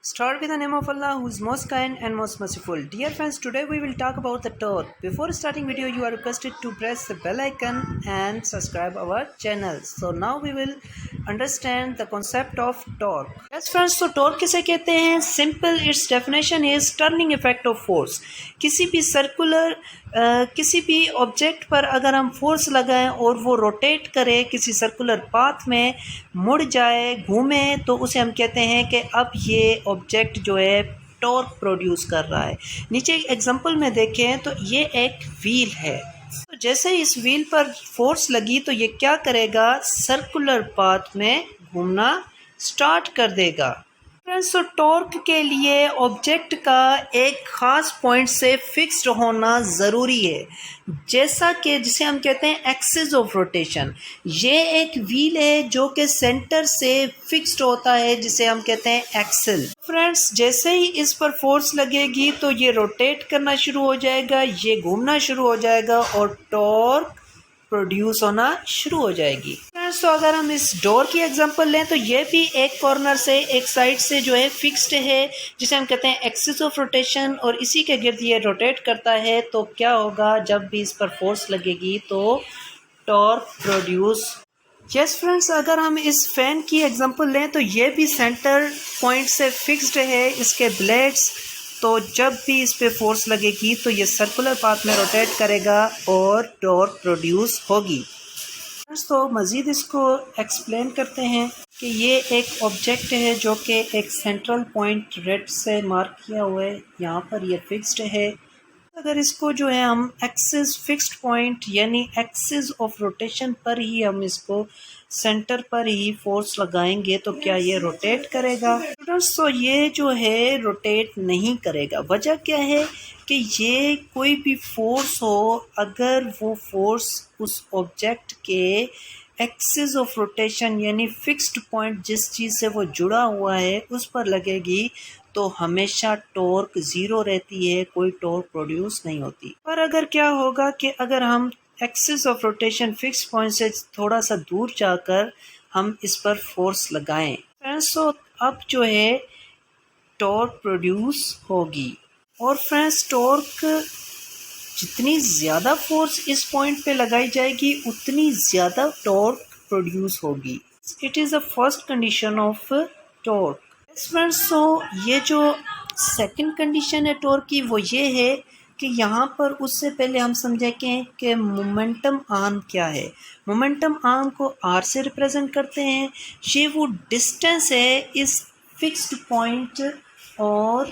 Start with the name of Allah who is most kind and most merciful. Dear friends, today we will talk about the torque. Before starting video, you are requested to press the bell icon and subscribe our channel. So now we will understand the concept of torque. Yes friends, so torque किसे कहते हैं? Simple, its definition is turning effect of force. किसी भी circular किसी भी object पर अगर हम फोर्स लगाएं और वो रोटेट करे, किसी सर्कुलर पाथ में मुड़ जाए, घूमे, तो उसे हम कहते हैं कि अब ये ऑब्जेक्ट जो है टॉर्क प्रोड्यूस कर रहा है। नीचे एक एग्जांपल में देखें तो ये एक व्हील है, तो जैसे इस व्हील पर फोर्स लगी तो ये क्या करेगा, सर्कुलर पाथ में घूमना स्टार्ट कर देगा। फ्रेंड्स, तो टॉर्क के लिए ऑब्जेक्ट का एक ख़ास पॉइंट से फिक्स्ड होना ज़रूरी है, जैसा कि जिसे हम कहते हैं एक्सिस ऑफ रोटेशन। ये एक व्हील है जो कि सेंटर से फिक्स्ड होता है, जिसे हम कहते हैं एक्सल। फ्रेंड्स, जैसे ही इस पर फोर्स लगेगी तो ये रोटेट करना शुरू हो जाएगा, ये घूमना शुरू हो जाएगा और टॉर्क प्रोड्यूस होना शुरू हो जाएगी। फ्रेंड्स, तो अगर हम इस डोर की एग्जांपल लें तो ये भी एक कॉर्नर से, एक साइड से जो है फिक्स्ड है, जिसे हम कहते हैं एक्सिस ऑफ रोटेशन, और इसी के गिर्द ये रोटेट करता है। तो क्या होगा, जब भी इस पर फोर्स लगेगी तो टॉर्क प्रोड्यूस। यस फ्रेंड्स, अगर हम इस फैन की एग्जांपल लें तो ये भी सेंटर पॉइंट से फिक्स्ड है, इसके ब्लेड्स, तो जब भी इस पे फोर्स लगेगी तो ये सर्कुलर पाथ में रोटेट करेगा और टॉर्क प्रोड्यूस होगी। तो मज़ीद इसको एक्सप्लेन करते हैं कि ये एक ऑब्जेक्ट है जो कि एक सेंट्रल पॉइंट रेड से मार्क किया हुआ है, यहाँ पर ये फिक्स्ड है। अगर इसको जो है हम एक्सिस फिक्स्ड पॉइंट यानी एक्सिस ऑफ रोटेशन पर ही हम इसको सेंटर पर ही फोर्स लगाएंगे तो क्या ये रोटेट करेगा? स्टूडेंट्स, तो ये जो है रोटेट नहीं करेगा। वजह क्या है कि ये कोई भी फोर्स हो, अगर वो फोर्स उस ऑब्जेक्ट के एक्सिस ऑफ रोटेशन यानी फिक्स्ड पॉइंट जिस चीज़ से वो जुड़ा हुआ है उस पर लगेगी तो हमेशा टॉर्क ज़ीरो रहती है, कोई टॉर्क प्रोड्यूस नहीं होती। पर अगर क्या होगा कि अगर हम axis of rotation fix point से थोड़ा सा दूर जाकर हम इस पर फोर्स लगाएं, फ्रेंड्स, तो अब जो है टॉर्क प्रोड्यूस होगी। और फ्रेंड्स, टॉर्क जितनी ज़्यादा फोर्स इस पॉइंट पे लगाई जाएगी उतनी ज़्यादा टॉर्क प्रोड्यूस होगी। It is the first condition of torque. Friends, so ये जो सेकंड कंडीशन है टॉर्क की वो ये है कि यहाँ पर उससे पहले हम समझें कि मोमेंटम आर्म क्या है। मोमेंटम आर्म को आर से रिप्रेजेंट करते हैं। ये वो डिस्टेंस है इस फिक्स्ड पॉइंट और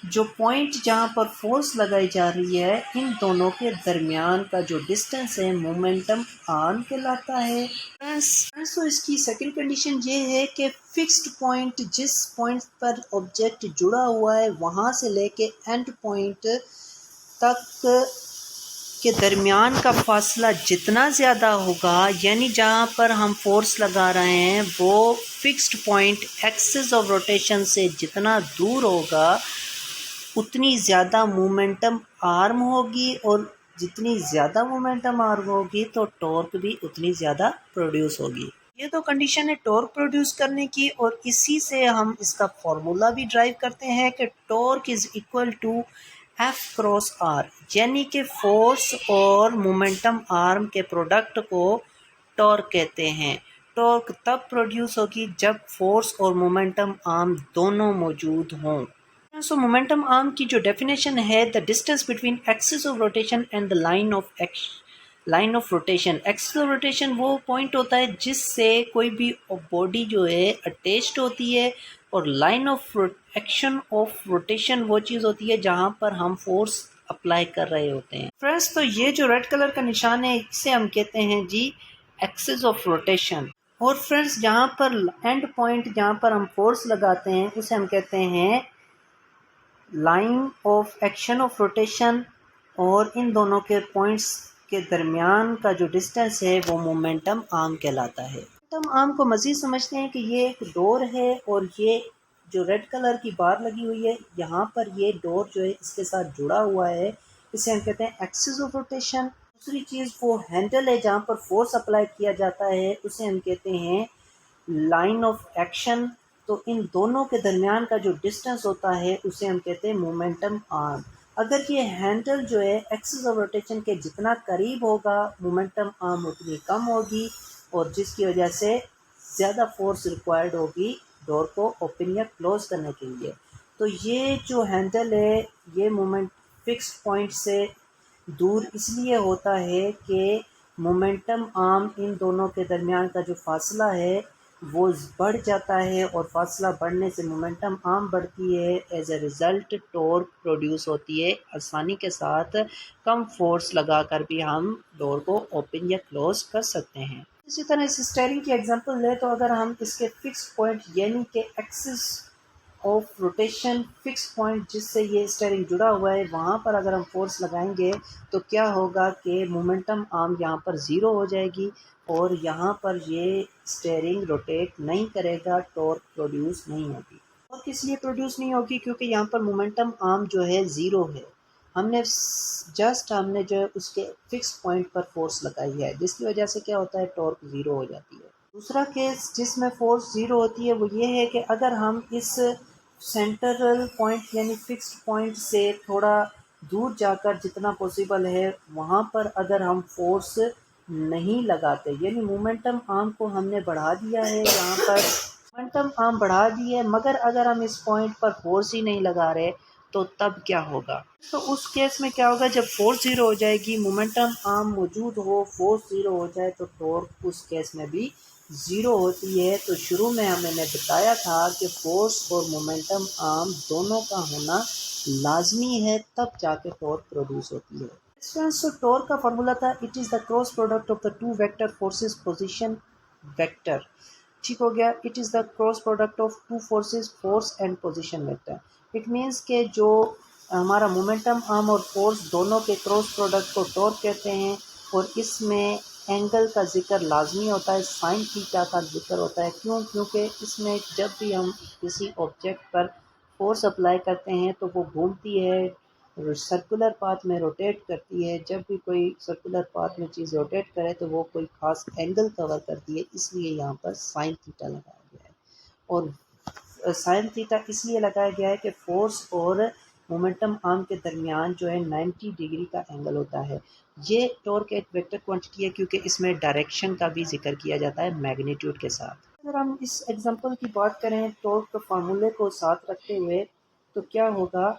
जो पॉइंट जहाँ पर फोर्स लगाई जा रही है, इन दोनों के दरमियान का जो डिस्टेंस है मोमेंटम आर्म कहलाता है। तो इसकी सेकंड कंडीशन ये है कि फिक्स्ड पॉइंट, जिस पॉइंट पर ऑब्जेक्ट जुड़ा हुआ है, वहाँ से लेके एंड पॉइंट तक के दरमियान का फासला जितना ज़्यादा होगा, यानी जहाँ पर हम फोर्स लगा रहे हैं वो fixed point axis of rotation से जितना दूर होगा उतनी ज़्यादा मोमेंटम आर्म होगी, और जितनी ज़्यादा मोमेंटम आर्म होगी तो टॉर्क भी उतनी ज़्यादा प्रोड्यूस होगी। ये तो कंडीशन है टॉर्क प्रोड्यूस करने की, और इसी से हम इसका फॉर्मूला भी ड्राइव करते हैं कि torque is equal to F cross R, यानी कि फोर्स और मोमेंटम आर्म के प्रोडक्ट को टॉर्क कहते हैं। टॉर्क तब प्रोड्यूस होगी जब फोर्स और मोमेंटम आर्म दोनों मौजूद हों। सो मोमेंटम आर्म की जो डेफिनेशन है, the distance between axis of rotation and the line of rotation. Axis of rotation वो पॉइंट होता है जिससे कोई भी बॉडी जो है अटैच्ड होती है, और line of action of rotation वो चीज़ होती है जहाँ पर हम फोर्स अप्लाई कर रहे होते हैं। फ्रेंड्स, तो ये जो रेड कलर का निशान है इसे हम कहते हैं जी एक्सिस ऑफ रोटेशन। और फ्रेंड्स, जहाँ पर एंड पॉइंट जहाँ पर हम फोर्स लगाते हैं उसे हम कहते हैं line of action of rotation, और इन दोनों के पॉइंट्स के दरमियान का जो डिस्टेंस है वो मोमेंटम आर्म कहलाता है। मोमेंटम आर्म को मज़ीद समझते हैं कि ये एक डोर है, और ये जो रेड कलर की बार लगी हुई है यहाँ पर, ये डोर जो है इसके साथ जुड़ा हुआ है, इसे हम कहते हैं एक्सिस ऑफ रोटेशन। दूसरी चीज़ वो हैंडल है जहाँ पर फोर्स अप्लाई किया जाता है, उसे हम कहते हैं लाइन ऑफ एक्शन। तो इन दोनों के दरमियान का जो डिस्टेंस होता है उसे हम कहते हैं मोमेंटम आर्म। अगर ये हैंडल जो है एक्सिस ऑफ रोटेशन के जितना करीब होगा, मोमेंटम आर्म उतनी कम होगी, और जिसकी वजह से ज़्यादा फोर्स रिक्वायर्ड होगी डोर को ओपन या क्लोज करने के लिए। तो ये जो हैंडल है ये मोमेंट फिक्स पॉइंट से दूर इसलिए होता है कि मोमेंटम आर्म इन दोनों के दरमियान का जो फासला है वो बढ़ जाता है, और फासला बढ़ने से मोमेंटम आर्म बढ़ती है। As a result torque produce होती है। आसानी के साथ कम फोर्स लगाकर भी हम डोर को ओपन या क्लोज कर सकते हैं। इसी तरह इस स्टीयरिंग की एग्जांपल लें तो अगर हम इसके फिक्स पॉइंट यानी कि axis of rotation fix point जिससे ये स्टीयरिंग जुड़ा हुआ है वहाँ पर अगर हम फोर्स लगाएंगे तो क्या होगा कि मोमेंटम आर्म यहाँ पर ज़ीरो हो जाएगी, और यहाँ पर ये स्टीयरिंग रोटेट नहीं करेगा, टॉर्क प्रोड्यूस नहीं होगी। और किस लिए प्रोड्यूस नहीं होगी? क्योंकि यहाँ पर मोमेंटम आर्म जो है ज़ीरो है। हमने जो है उसके फिक्स पॉइंट पर फोर्स लगाई है, जिसकी वजह से क्या होता है, टॉर्क ज़ीरो हो जाती है। दूसरा केस जिसमें फोर्स ज़ीरो होती है वो ये है कि अगर हम इस सेंट्रल पॉइंट यानी फिक्स्ड पॉइंट से थोड़ा दूर जाकर जितना पॉसिबल है वहाँ पर अगर हम फोर्स नहीं लगाते, यानी मोमेंटम आर्म को हमने बढ़ा दिया है, यहाँ पर मोमेंटम आर्म बढ़ा दी है, मगर अगर हम इस पॉइंट पर फोर्स ही नहीं लगा रहे तो तब क्या होगा? तो उस केस में क्या होगा, जब फोर्स ज़ीरो हो जाएगी, मोमेंटम आर्म मौजूद हो, फोर्स ज़ीरो हो जाए तो टॉर्क उस केस में भी ज़ीरो होती है। तो शुरू में मैंने बताया था कि फोर्स और मोमेंटम आर्म दोनों का होना लाजमी है, तब जाके टॉर्क प्रोड्यूस होती है। तो टॉर्क का फार्मूला था, it is the cross product of the two vector forces position vector. ठीक हो गया, it is the cross product of two forces force and position vector. It means के जो हमारा मोमेंटम आर्म और फोर्स दोनों के क्रॉस प्रोडक्ट को टॉर्क कहते हैं, और इसमें एंगल का जिक्र लाजमी होता है, साइन थीटा का जिक्र होता है। क्यों? क्योंकि इसमें जब भी हम किसी ऑब्जेक्ट पर फोर्स अप्लाई करते हैं तो वो घूमती है, सर्कुलर पाथ में रोटेट करती है। जब भी कोई सर्कुलर पाथ में चीज़ रोटेट करे तो वो कोई ख़ास एंगल कवर करती है, इसलिए यहाँ पर साइन थीटा लगाया गया है। और साइन थीटा इसलिए लगाया गया है कि फोर्स और मोमेंटम आर्म के दरमियान जो है 90 डिग्री का एंगल होता है। ये टॉर्क एक वेक्टर क्वांटिटी है क्योंकि इसमें डायरेक्शन का भी जिक्र किया जाता है मैग्नीट्यूड के साथ। अगर हम इस एग्जांपल की बात करें टॉर्क के फार्मूले को साथ रखते हुए तो क्या होगा,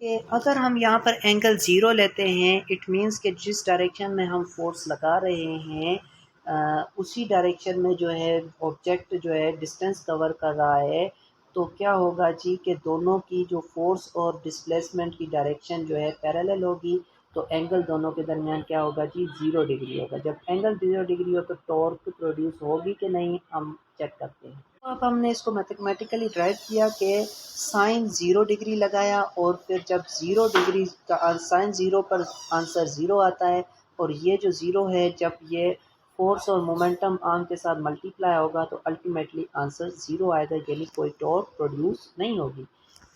कि अगर हम यहाँ पर एंगल ज़ीरो लेते हैं, इट मीन्स कि जिस डायरेक्शन में हम फोर्स लगा रहे हैं उसी डायरेक्शन में जो है ऑब्जेक्ट जो है डिस्टेंस कवर कर रहा है, तो क्या होगा जी कि दोनों की जो फोर्स और डिस्प्लेसमेंट की डायरेक्शन जो है पैरेलल होगी, तो एंगल दोनों के दरमियान क्या होगा जी, 0 डिग्री होगा। जब एंगल 0 डिग्री हो तो टॉर्क प्रोड्यूस होगी कि नहीं, हम चेक करते हैं। तो अब हमने इसको मैथमेटिकली ड्राइव किया कि साइन 0 डिग्री लगाया, और फिर जब 0 डिग्री का साइन 0 पर आंसर 0 आता है, और ये जो 0 है जब ये फोर्स और मोमेंटम आर्म के साथ मल्टीप्लाई होगा तो अल्टीमेटली आंसर 0 आएगा, यानी कोई टॉर्क प्रोड्यूस नहीं होगी।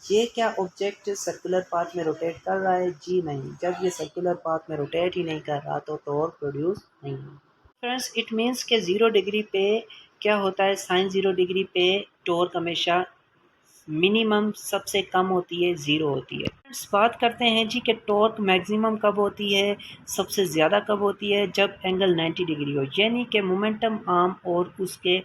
ये क्या ऑब्जेक्ट सर्कुलर पाथ में रोटेट कर रहा है? जी नहीं, जब ये सर्कुलर पाथ में रोटेट ही नहीं कर रहा तो टॉर्क प्रोड्यूस नहीं होगी। फ्रेंड्स, इट मीन्स के 0 डिग्री पे क्या होता है, साइन 0 डिग्री पे टॉर्क हमेशा मिनिमम सबसे कम होती है, 0 होती है। फ्रेंड्स, बात करते हैं जी कि टॉर्क मैक्सिमम कब होती है, सबसे ज़्यादा कब होती है, जब एंगल 90 डिग्री हो, यानी कि मोमेंटम आर्म और उसके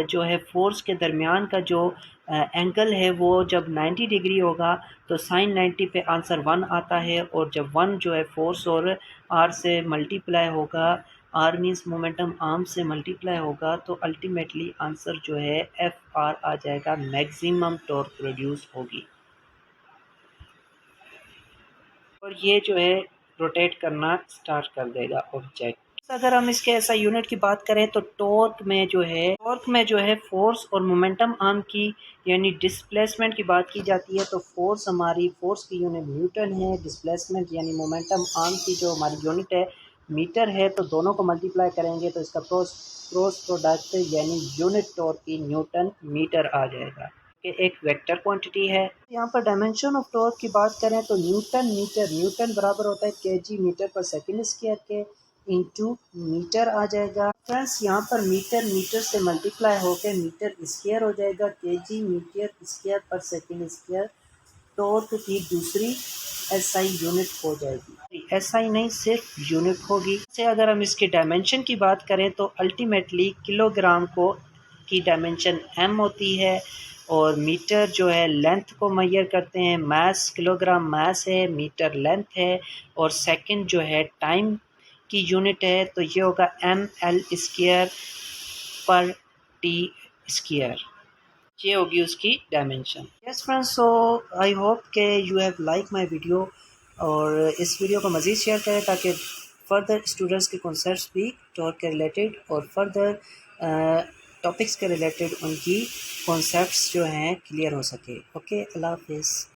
जो है फोर्स के दरमियान का जो एंगल है वो जब 90 डिग्री होगा तो साइन 90 पे आंसर 1 आता है, और जब 1 जो है फोर्स और आर से मल्टीप्लाई होगा, आर मीन्स मोमेंटम आर्म से मल्टीप्लाई होगा, तो अल्टीमेटली आंसर जो है एफ आर आ जाएगा, मैक्सिमम टॉर्क प्रोड्यूस होगी, और ये जो है रोटेट करना स्टार्ट कर देगा ऑब्जेक्ट। अगर हम इसके ऐसा यूनिट की बात करें तो टॉर्क में जो है फोर्स और मोमेंटम आर्म की यानी डिस्प्लेसमेंट की बात की जाती है, तो फोर्स की यूनिट न्यूटन है, डिस्प्लेसमेंट यानी मोमेंटम आर्म की जो हमारी यूनिट है मीटर है, तो दोनों को मल्टीप्लाई करेंगे तो इसका क्रॉस प्रोडक्ट यानी यूनिट टॉर्क की न्यूटन मीटर आ जाएगा। कि एक वेक्टर क्वांटिटी है। यहाँ पर डायमेंशन ऑफ टॉर्क की बात करें तो न्यूटन मीटर, न्यूटन बराबर होता है केजी मीटर पर सेकंड स्क्वायर के इंटू मीटर आ जाएगा। फ्रेंड्स यहाँ पर मीटर मीटर से मल्टीप्लाई होकर मीटर स्क्वायर हो जाएगा, केजी मीटर स्क्वायर पर सेकंड स्क्वायर। टॉर्क की दूसरी एसआई यूनिट हो जाएगी, एसआई नहीं सिर्फ यूनिट होगी। से अगर हम इसके डायमेंशन की बात करें तो अल्टीमेटली किलोग्राम को की डायमेंशन एम होती है और मीटर जो है लेंथ को मेजर करते हैं, मास किलोग्राम मास है, मीटर लेंथ है और सेकंड जो है टाइम की यूनिट है, तो ये होगा एम एल स्क्वायर पर टी स्क्वायर, ये होगी उसकी dimension. Yes friends, so I hope के you have like my video और इस वीडियो को मज़ीद शेयर करें ताकि फर्दर स्टूडेंट्स के कॉन्सेप्ट्स भी टॉर्क के रिलेटेड और फर्दर टॉपिक्स के रिलेटेड उनकी कॉन्सेप्ट्स जो हैं क्लियर हो सके। ओके, अल्लाह हाफिज़।